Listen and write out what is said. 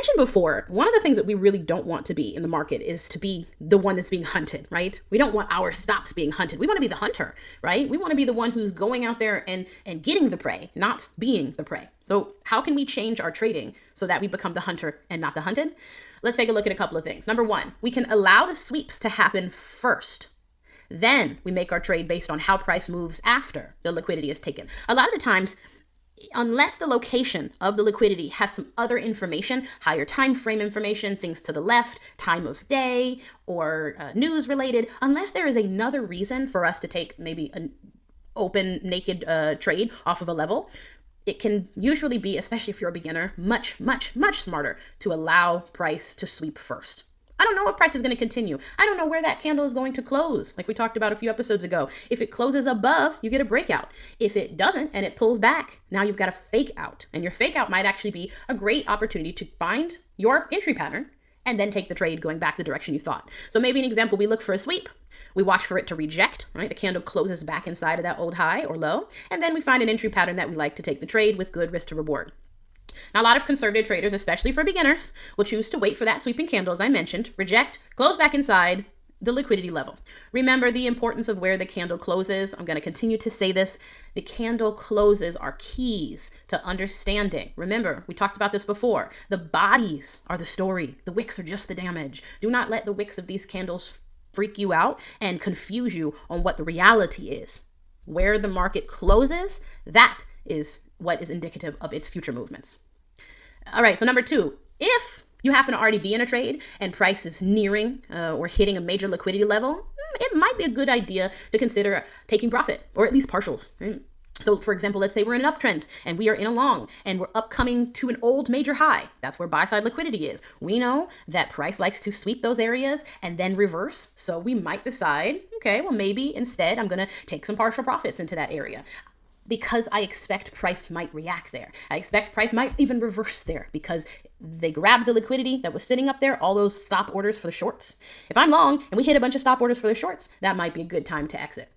mentioned before, one of the things that we really don't want to be in the market is to be the one that's being hunted, right? We don't want our stops being hunted. We want to be the hunter, right? We want to be the one who's going out there and getting the prey, not being the prey. So how can we change our trading so that we become the hunter and not the hunted? Let's take a look at a couple of things. Number one, we can allow the sweeps to happen first. Then we make our trade based on how price moves after the liquidity is taken. A lot of the times, unless the location of the liquidity has some other information, higher time frame information, things to the left, time of day, or news related, unless there is another reason for us to take maybe an open, naked trade off of a level, it can usually be, especially if you're a beginner, much smarter to allow price to sweep first. I don't know if price is going to continue. I don't know where that candle is going to close, like we talked about a few episodes ago. If it closes above, you get a breakout. If it doesn't and it pulls back, now you've got a fake out. And your fake out might actually be a great opportunity to find your entry pattern and then take the trade going back the direction you thought. So maybe an example, we look for a sweep. We watch for it to reject, right? The candle closes back inside of that old high or low. And then we find an entry pattern that we like to take the trade with good risk to reward. Now, a lot of conservative traders, especially for beginners, will choose to wait for that sweeping candle, as I mentioned, reject, close back inside the liquidity level. Remember the importance of where the candle closes. I'm going to continue to say this. The candle closes are keys to understanding. Remember, we talked about this before. The bodies are the story. The wicks are just the damage. Do not let the wicks of these candles freak you out and confuse you on what the reality is. Where the market closes, that is what is indicative of its future movements. All right, so number two, if you happen to already be in a trade and price is nearing or hitting a major liquidity level, it might be a good idea to consider taking profit, or at least partials. Right? So for example, let's say we're in an uptrend and we are in a long and we're upcoming to an old major high. That's where buy side liquidity is. We know that price likes to sweep those areas and then reverse. So we might decide, okay, well maybe instead I'm going to take some partial profits into that area, because I expect price might react there. I expect price might even reverse there because they grabbed the liquidity that was sitting up there, all those stop orders for the shorts. If I'm long and we hit a bunch of stop orders for the shorts, that might be a good time to exit.